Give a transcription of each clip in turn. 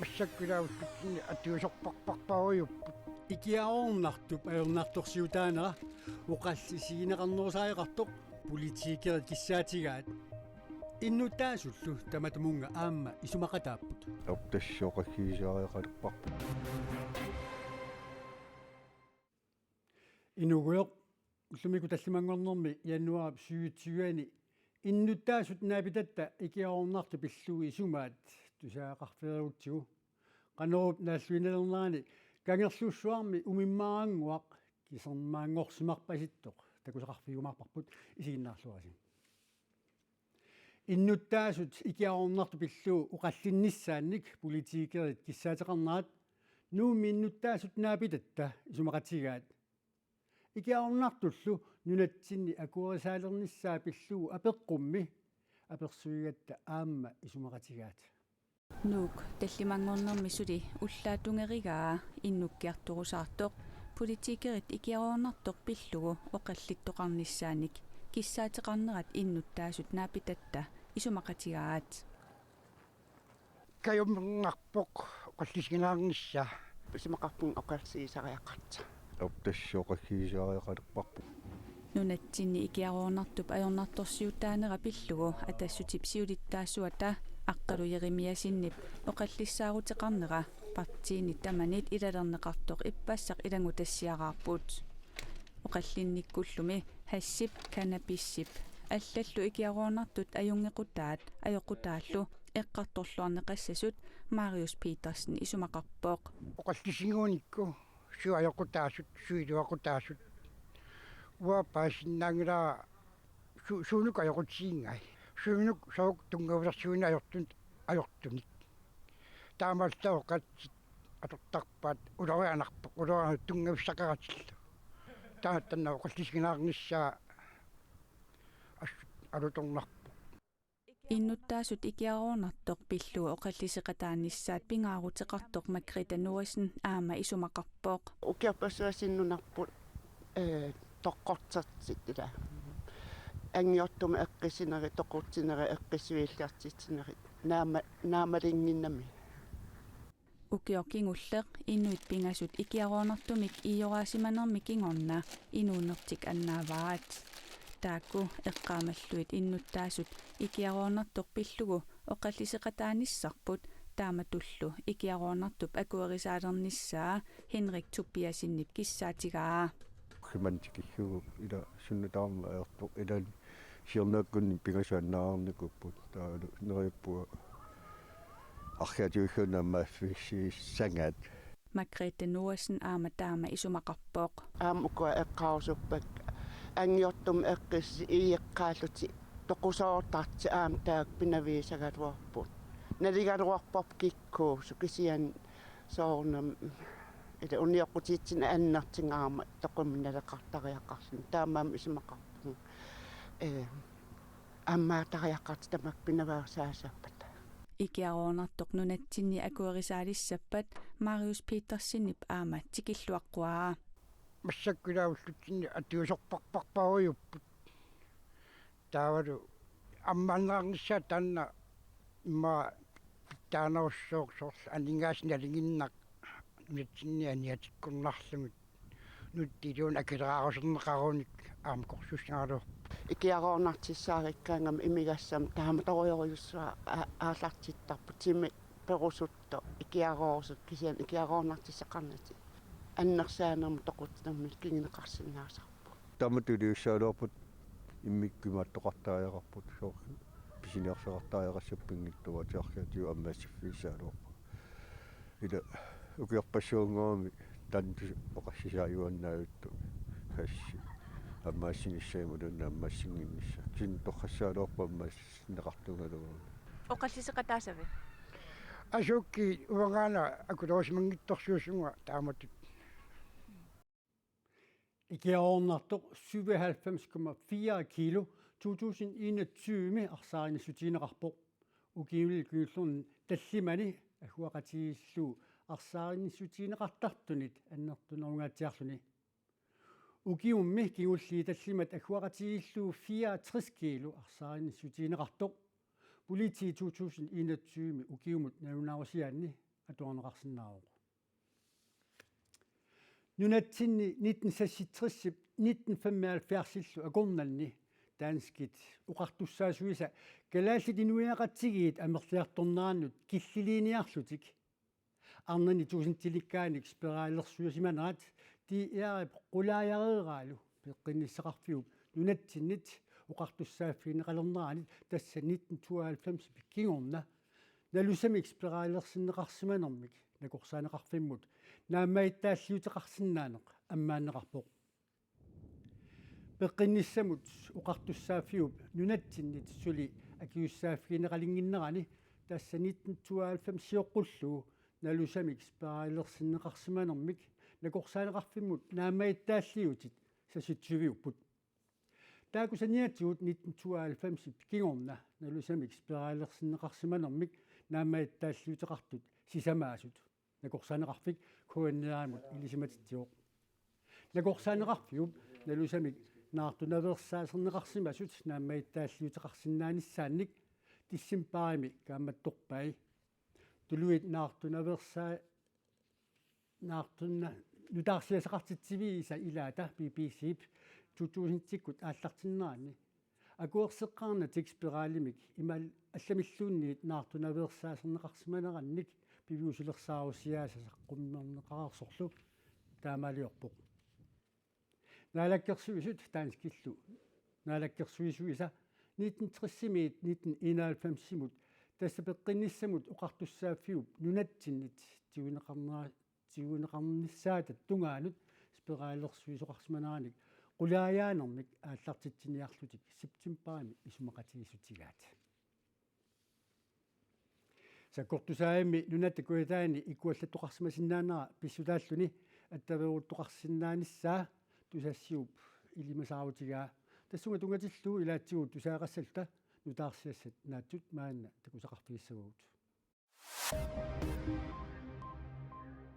массаккулаавуттутсини атиусорпарпарпаруйуппут икиаорнартуп аернарторсиутаанера уқаллисигинеқарнерусаақартоқ политикерат киссаатигаат иннутаасуллу таматумунга аама исумақатааппут аптассоқаггиисаариақалерпарпут инугуйоқ уллумику таллимангорнэрми януари 2020-ани иннутаасут наапитатта икиаорнарту пиллуги исумаат тусаақарфериутсигу qanoorup naalluinernerani kangерluussuarmi umimmaanguaq кисермаангорсимарпаситтоq такусақарфигумаарпарпут исигиннаарлуаси иннуттаасут икиаорнарту пиллуу уқаллинниссаанник политикерит киссаатеқарнаат нууми иннуттаасут наапитатта исумақатигаат икиаорнартуллу нунатсинни акуарисаалерниссаа пиллуу апеққумми аперсуигатта аама исумақатигаат нук таллимангорнэрми сули уллаатунгеригаа иннуккиарторусаартоқ политикерит икиаорнартоқ пиллугу оқаллиттоқарниссааник киссаатеқарнерат иннуттаасут наапитатта исумақатигаат кайумнарпоқ оқаллисигинаарнisса писимақарпун оқалсигисариаққарта аптассоқаггиисаариақалерпарпут нунатсинни икиаорнартуп аернарторсиутаанера пиллугу атассутип сиулиттаассуата аққалуеримиасиннип оқаллиссаарутеқарнера партиини таманит илалернеқартоқ иппассақ илангу тассиараарпут оқаллинниккуллуми хассип канаписсип аллаллу икиаруарнартут аюнгеқутаат аёқутааллу эққарторлуарнеқассасут Мариус Питерсен исумақарпоқ оқаллисигууникку суаёқутаасут суилуақутаасут уапаасиннаангила суунук аёқутсиингай суунук саук тунгаверсуина аёртуник таамааллаоқатсит атортарпаат улорианарпоқ улориа тунгависсақаратилла тааттанна оқаллисигинаарниссаа алуторнарпоқ иннуттаасут икиаруарнартоқ пиллуа оқаллисеқатааниссаат пингаарутеқартоқ Маргретhe Norrisen аама исумақарпоқ укиаппассуасиннунарпут тоққортсартит ила ангиортума эққисинери тоқутсинери эққисуиллартитсинери наамалингиннами укиокингуллеқ иннуит пингасут икиаруарнартумик иораасиманерми кингорна инууннертик аннааваат таакку эққаамаллуит иннуттаасут икиаруарнартоқ пиллугу оқаллисеқатааниссарпут тааматуллу икиаруарнартуп акуерисаалерниссаа Henrik Tobiasinniп киссаатигаа химантикиллугу ила суннутаарма аерпоқ илан сиорнеэккунни пигасуаннаарникуппут таалу нериуппуа архиатиуггунаммааффиссиссангаат Margrethe Norrisen аама таама исумақарпоқ аамукуа эққаусуппак ангиортум эққис иеққаалути тоқусаортарти аам таак пинавиисагалуарпут налигалуарпоп кикку сукисиан соорнам ила униоқутитсин аннартингаама тоқуминалеқартариаққарсин таамаам исумақарпу аммаатариаққарти тамак пинаваасаасаппат икиаруарнартоқ нунатсинни акуерисаалиссаппат Мариус Питерсиннип аама тикиллуаққуаа массаккулаавуллутсинни атиусорпарпарпаруйуппут таавалу аммааннаарниссаа таанна имма таанерссоорсорл анингаасиналигиннақ нутсинни аниатиккурнарлугут нуттилуун акилераарусернеқаруник аамакорсуссаагалу икиаруарнартиссаариккаангам имигассам тааматориориуссуа аалартиттарпут тими перусутто икиаруорсут кисиан икиаруарнартиссақарнати аннерсаанерму тоқутнэрми кингинеқарсинаасарпу таматулиуссаалуарпут иммиккумааттоқартаариақарпут соо писиниарсеқартаариақассаппингиттуа тиархиатиу аммаассиффиссаалуарпу ила укиарпассуунгоами танту оқассисааюаннаавитту хасси аммаассиниссаимулунна аммаассингиннисса кин торхассаалуарпаммаас неқартунгалугу оқаллисеқатаасави асукки уангаана акулоосимангитторсуусунга тааматут икиаорнартоқ 97,4 кило 2021 арсааринissutiineqarpoq ukiimil kyullun tallimani ahuaqatiilluu арсааринissutiineqartartunit аннертунерунгаатиарлуни ukiummi kingulliitallimat akuaqatigilluu 64 kilo arsaani sutiineqartoq politi 2021 ukiumut nalunarusiaanni atuarneqarsinnaaruq nunatsinni 1966 1975 akornalni danskit uqartussaasuisa kalaallit inuiaqatsigiit amerliartornaannut killiliiniarlutik arnani tuusintilikkaanik spiraallersuusimanerat ti iarip qulaajareeraalu peqqinnisseqarfiup nunatsinnit uqartussaaффиинеqalernaanit tassa 1992 pikkingorna nalusamik spiraallersinneqarsimanermik nakorsaaneqarfimmut naammaitaalliuteqarsinnaaneq ammaanneqarpoq peqqinnissamut uqartussaaффиуп nunatsinnit suli akiussaaффиинеqалингиннерани tassa 1992 siоqqуллуу nalusamik spiraallersinneqarsimanermik nakorsaaneqarfimmut naammaitaalliutit sasutsuviupput taakusaniatigut 1992 pikkingorna nalusamik spiraallersinneqarsimanermik naammaitaalliuteqartut sisamaasut nakorsaaneqarfik kuanniaamut ilisimatitsioq nakorsaaneqarfiup nalusamik naartunaversaasернеqarsimasut naammaitaalliuteqarsinnaanissaannik tissimpaarimi kaammattorpai tuluit naartunna nutaarsiasaqartitsiviisa ilaata bbcip tutuusintikkut aallartinnaanni akuerseqqaarnatik spiraalimik imal allamilluunniit naartunaversaasернеqarsimanerannik piviusilersaarusiaasaqqummернеqararsorlu taamaliorpoq naalakkersuisut taanskillu naalakkersuisuisa 1960-mit 1991-simut tassa peqqinnissamut uqartussaaффиуп nunatsinnit tiguneqarnissaata tungaanut spiraallersuisoqarsimaneranik qulaajaanermik aallartitsiniarlutik septemberimi isumaqatigisutigaat sakkortusaayammi nunattakuitaani ikuallattoqarsimasinnaanera pissutaalluni attaveruttoqarsinnaanissaa tusassiup ilimasaarutigaa tassunga tungatilluu ilaatsigut tusaaqassalta nutaarsiassat naatsut maanna takusaqarfigissaguut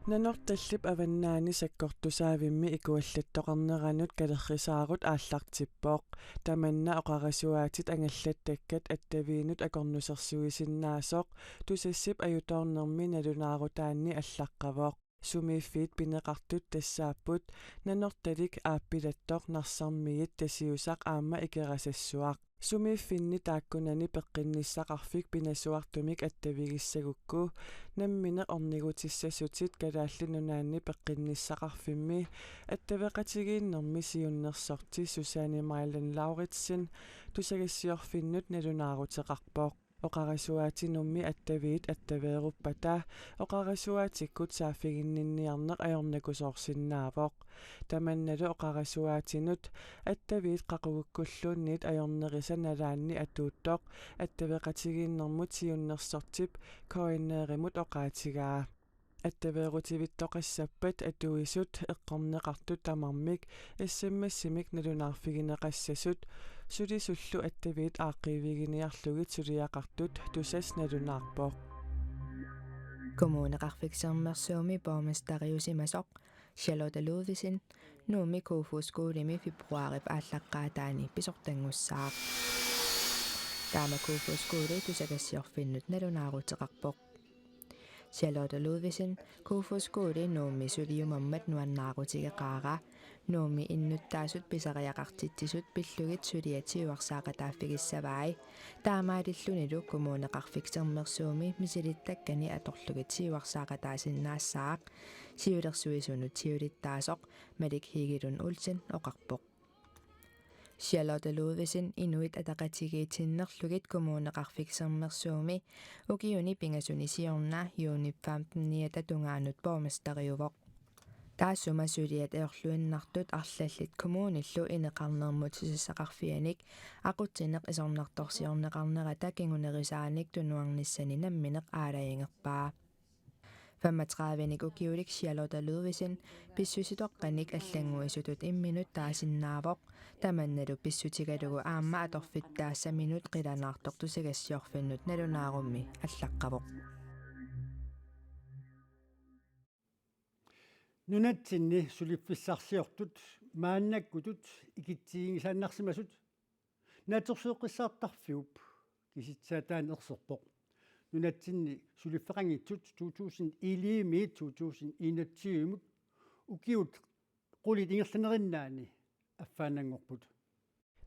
nanortallip avannaani sakkortusaavimmi ikuallattoqarneranut kalerrisaarut aallartippoq tamanna oqarasuaatit angallattakkat attaviinut akornusersuisinnaasooq tusassip ajutornermi nalunaarutaanni allaqqavoq sumiiffiit pineqartut tassaapput nanortalik aappilattoq narsarmigit tasiusaq aamma ikerasassuaq sumiiffinni taakkunani peqqinnisaqarfik pinasuartumik attavigiссагукку nammine ornigutissasutit kalaallinunaanni peqqinnisaqarfimmi attaveqatigiinnermi siunnersorti Susanne Mailen Lauritsen tusagassiorfinnut nalunaaruteqarpoq oqarasuaatinummi attaviit attaveeruppata oqarasuaatikkut saafiginninniarneq ajornakusoorsinnaavoq tamannalu oqarasuaatinut attaviit qaqugukkulluunniit ajornerisa nalaanni atuuttoq attaveqatigiinnermut siunnersortip koinneerimut oqaatigaa attaveerutivittoqassappat atuisut eqqorneqartut tamarmik issimmassimik nalunaarfigineqassasut sulisullu attaviit aaqqiviginiarlugit suliaqartut tusas nalunaarpoq kommuneqarfiksermersuumi bormestariusimasoq Charlotte Ludvigsen nuumi kuufuuskuulimi februarip aallaqqaataani pisortangussaaq taama kuufuuskuuli tusagassiorfinnut nalunaaruteqarpoq Charlotte Ludvigsen kuufuuskuuli nuumi suliumammat nuannaarutigeqaaraa nuumi innuttaasut pisariaqartitsisut pillugit suliatiuarsaaqataaffigissavaai taamaalillunilu kommuneqarfiksermersuumi misilittakkani atorlugit siuarsaaqataasinnaassaaq siulersuisunut siulittaasoq Malik Higilun Olsen oqarpoq Charlotte Ludvigsen inuit ataqatigiitinnerlugit kommuneqarfiksermersuumi ukiuni pingasunisiorna juuni 15 tungaanut bormestariuvoq taassuma suliat eorluinnartut arlallit kommunillu ineqarnermut sissaqarfianik aqutsineq isornartorsiorneqarnerata kingunerisaanik tunuarnissani nammineq aalaingerpaa 35 ukiulik Charlotte Ludvigsen pissusitoqqanik allanguisutut imminut taasinnaavoq tamannalu pissutigalugu aamma atorfittaassa minut qilanaartoq tusagassiorfinnut nalunaarummi allaqqavoq nunatsinni suliffissarsiortut мааннаккутут икитсигисааннарсимасут наатерсуоққиссаартарфиуп киситсаатаан ерсерпоқ нунатсинни сулиффеқангитсут 2011 2021 укиут qulит ингерланериннаани аффаанангорпут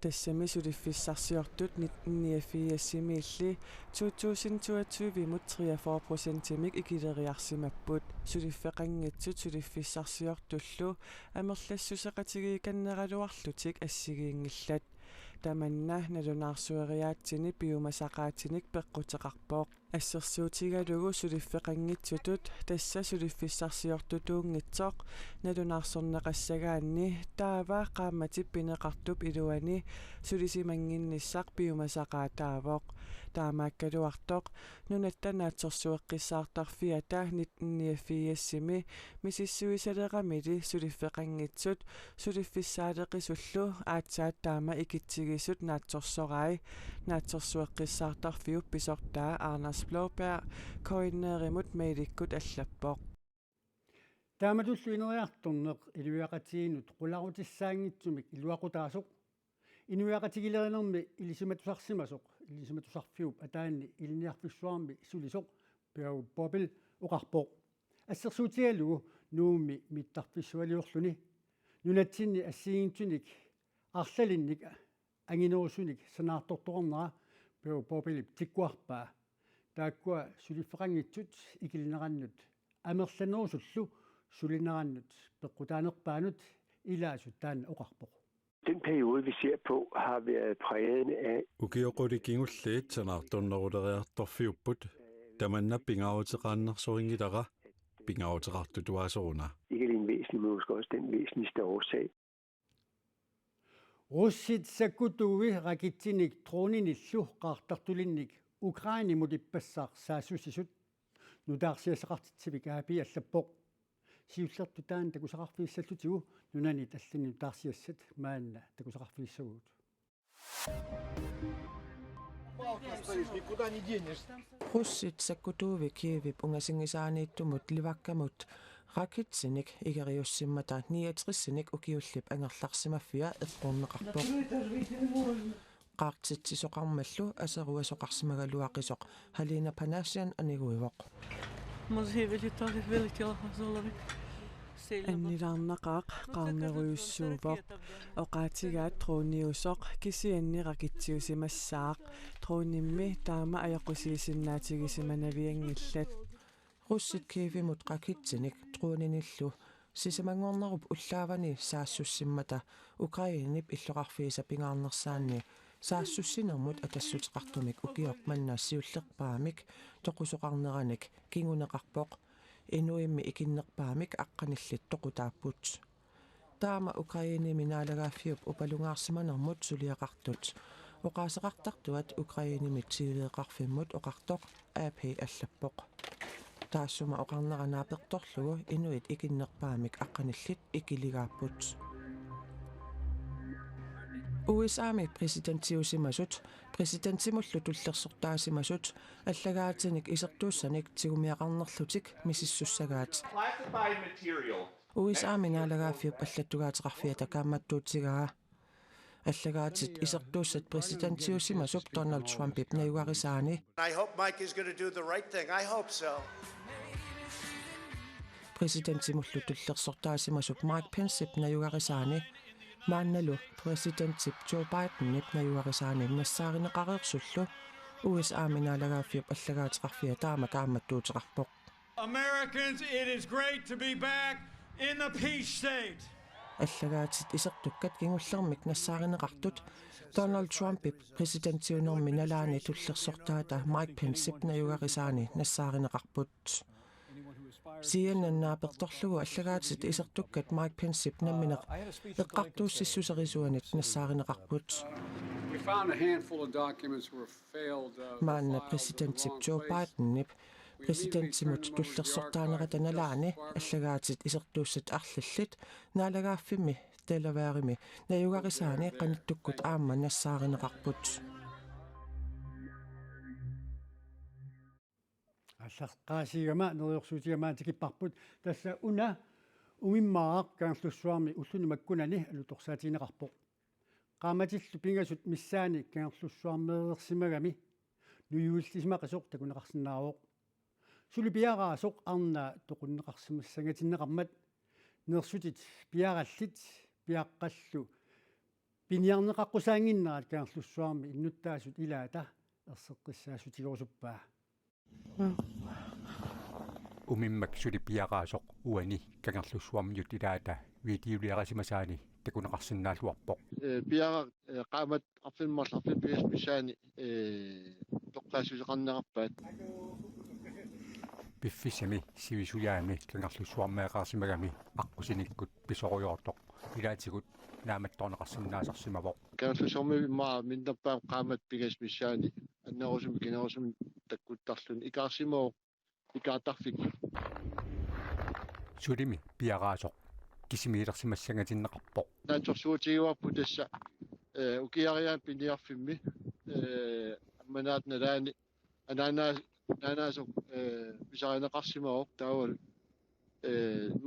тассами сулиффиссарсиортут 1994-симиилли 2022-вимут 43%-мик икилериарсимаппут сулиффеқангитсут сулиффиссарсиортуллу амерлассусеқатигииканнералуарлутик ассигиингиллат таманна налунаарсуериаатсини пиумасақаатиник пеққутеқарпоқ ассерсуутигалугу сулиффеқангитсутут тасса сулиффиссарсиортутуунгитсоқ налунаарсорнеқассагаанни таава qaammatip пинеқартуп илуани сулисимангинниссақ пиумасақаатаавоқ таамааккалуартоқ нунаттанаатсорсуэққиссаартарфиата 1994-сими мисиссуисалеқамили сулиффеқангитсут сулиффиссаалеқисуллу аатсаат таама икитсигисут наатсорсораи наатсорсуэққиссаартарфиуп писортаа Арнас Блåberg коиннеримут меиликкут аллаппоқ тааматуллу инериарторнеқ илуяқатигинут qulарутиссаангитсумик илуақутаасоқ инуяқатигилеринерми илисиматусарсимасоқ илисиматусарфиуп атаанни илиниарфиссуарми сулисоқ пиау бобил уқарпоқ ассерсуутигалугу нууми миттарфиссуалиорлуни нунатсинни ассигинтуник арлалинник ангинерусуник санаарторторнера пиау бобилип тиккуарпаа тааккуа сулиффеқангитсут икилинераннут амерланерусуллу сулинераннут пеққутаанерпаанут илаасут таана оқарпоқ. Den periode, vi ser på, har været præget af ukiuqulикингуллиит санаартуннерулериарторфиуппут таманна пингаарутеқааннерсорингилара пингаарутеқартутуаасоруна ikke den væsentlige, men måske også den væsentligste årsag. Russit sakkutuvi rakittinik troninillu qaartartulinnik Ukrainimut ippassar saassussisut nutaarsiasaqartitsivik aapi allappoq siullertu taan takusaqarfiissallutigu nunani tallini taarsiassat maanna takusaqarfiissaguut Russit sakkutuvi Kyiivip ungasingisaaniittumut livakkamut rakitsinik igeriussimmata 69-sinik ukiullip angerlarsimaffia eqqorneqarpoq qaartitsisoqarmallu aseruasoqarsimagaluaqisoq Halina Panassian aniguivoq аннилаарнақаақ qaarneruissuuvoq oqaatigaat trooniusoq kisiannirakitsiusimassaaq troonimmi taama ajoqusiisinnaatigisimanaviangillat Russit Kyiivimut qakitsinik truuninillu sisamangornerup ullaavani saassussimmata Ukrainip illoqarfiisa pingaarnersaanni saassussinermut atassuteqartumik ukioq mannaassiullerpaamik toqusoqarneranik kinguneqarpoq inuimmi ikinnerpaamik aqqanillit toqutaapput taama Ukrainimi naalagaafiup upalungaarsimanermut suliaqartut oqaaseqartartuat Ukrainimit siuleeqarfimmut oqartoq AP allappoq taassuma oqarneranaapertorlugu inuit ikinnerpaamik aqqanillit ikiligaaput USAmi presidentiusimasut presidentimullu tullersortaasimasut allagaatinik isertuussanik tigumiaqarnerlutik misissussagaat USAmi naalagaafiup allattugaatiqarfiata kaammattuutigaa аллагаатит иsertuussat presidentiusimasuk Donald Trumpip nayugarisaani I hope Mike is going to do the right thing. I hope so. Presidentimullu tullersortaasimasuk Mike Pence nayugarisaani maannalu presidentip Joe Biden nayugarisaani nassaarinеqareersullu USA minaalagaafiup allagaatiqarfia taama kaammattuutiqarpoq Americans, it is great to be back in the peace state. аллагаатит исертуккат кигуллермик нассааринеқартут Donald Trumpip presidentiunermi nalaani tullerssortaata Mike Pence nayugarissaani nassaarinеқарпут CNN-naapertorlugu аллагаатит исертуккат Mike Pence намминеқ эққартууссиссусерисуаник нассааринеқарпут маанна presidentip Joe Biden presidentsimut tullersortaanерата налаани аллагаатит исертууссат арлаллит наалагааффими талаваарими наюгариsaani qanitukкут аама нассааринеқарпут аллаққаасигама нериорсуутигама тикиппарпут тасса уна умиммаақ каарлуссуарми уллуни маккунани алуторсаатинеқарпоқ qaamatillu pingasut missaani kangерлуссуармеерсимагами нуюуллисимақисоқ такунеқарсинаароқ сули пиараасоқ арна тоқуннеқарсимассангатиннеқармат нерсутит пиараллит пиаққаллу пиниарнеқаққусаангиннерат каерлуссуарми иннуттаасут илаата ерсеққиссаасутигорусуппаа умиммак сули пиараасоқ уани кангерлуссуармиут илаата витиулиарасимасаани такунеқарсинаалуарпоқ пиара qaamат арфиммарларфи пиас мисаани тоққаасусеқарнеқарпаат пиффисами сивисуяами кангерлуссуармеэқарсимагами аққусиниккут писоруйортоқ илаатигут нааматторнеқарсинаасарсимавоқ кангерлуссуарми маа миннерпаам qaamат пигас мисаани аннерусум кинерусум таккуттарлун икаарсимоо икаатарфик сулими пиараасоқ кисимиилерсимассангатиннеқарпоқ наатсорсуутигуарпу тасса укиариаан пиниарфимми амманаат налаани анаасоқ писаринеқарсимаоқ таавал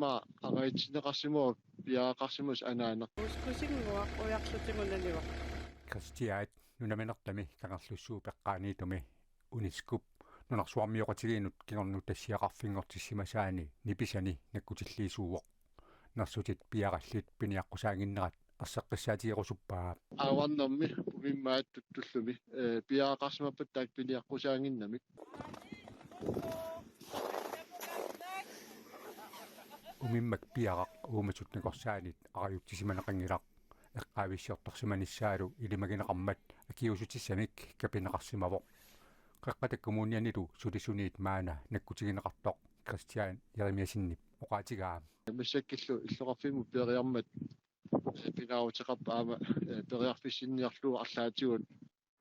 ма агаитсинеқарсимоо пиаақарсимус анаанеқ ускусингуақ уярлутимунаниуа кристиаат нунаминертами кангерлуссуу пеққааниитуми унискуп нунарсуармиоқатигиинут кигорну тассиақарфингортиссимасаани ниписани наккутиллиисууоқ нарсутит пиараллит пиниаққусаангиннерат арсеққиссаатигерусуппаа ааварнэрми умиммаат туттуллуми пиаақарсимаппат таак пиниаққусаангиннами умиммак пиарaq уумасутникорсаанит ариуттисиманеқангилақ эққаависсиорторсиманиссаалу илимагинеқармат акиусутиссамик капинеқарсимавоқ қеққатаккумуунианилу сулисуниит маана наккутигинеқартоқ кристиан еремиасиннип оqaatigaa массаккиллу иллоқарфиму периармат пинааутеқарпаама периарфиссинниарлуу арлаатигут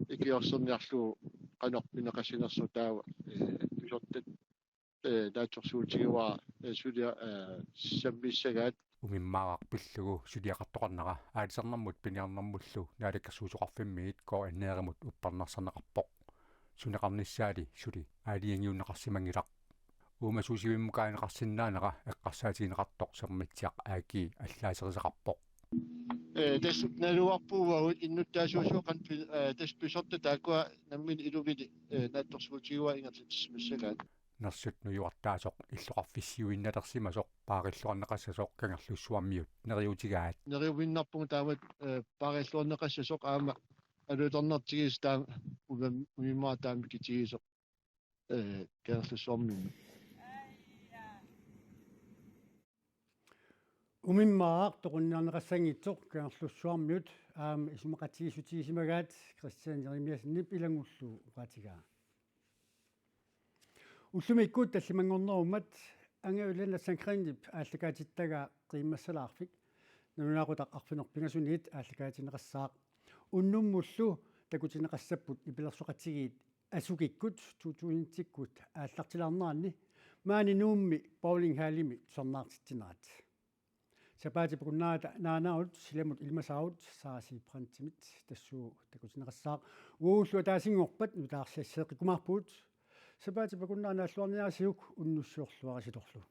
икиорсерниарлуу қанор пинеқассинерсу таава писортат наатсорсуутигуа сулиа саммиссагаат умиммаарaq пиллугу сулиақартоқарнера аалисернэрмут пиниарнэрмуллу наалаккассуусоқарфиммиит коо аннееримут уппарнерсарнеқарпоқ сунеқарниссаали сули аалиангиуннеқарсимангилақ уумасуусивиммукаанеқарсинаанера эққарсаатигинеқартоқ сермитсиақ ааки аллаасерисеқарпоқ тас налуарпуугагут иннуттаасуусуоқан тас писорта таакуа наммин илувили наатторсуутигуа ингерлатиссимассагаат нерсут нуюартаасоқ иллоқарфиссиуинналерсимасоқ паариллуарнеқассасоқ кангерлуссуармиут нериутигаат нериувиннарпугу таамат паариллуарнеқассасоқ аама алуторнертигис таам умиммаа таами китигисоқ кангерлуссуармиу умиммаақ тоқунниарнеқассангитсоқ кангерлуссуармиут аама исумақатигисутигисимагаат кристиан еремиасиннип илангуллу уqaatigaa уллумиккуут таллимангорнерумат ангаулана санкриннип ааллакаатиттага қиммассалаарфик нунаагутақ арфинерпингасуниит ааллакаатинеқассаақ уннуммуллу такутинеқассаппут ипилерсоқатигиит асукиккут тутуинтиккут ааллартилаарнеранни маани нуумми боулинг хаалими сорнаартитсинерат сапаати пукуннаата наанаут силамут илмасаут сааси прантимит тассуу такутинеқассаақ ууллуа таасингорпат нутаарсиассеэқикумаарпуут сапаати пакуннаана аллуарниарсиук уннуссуорлуариситорлу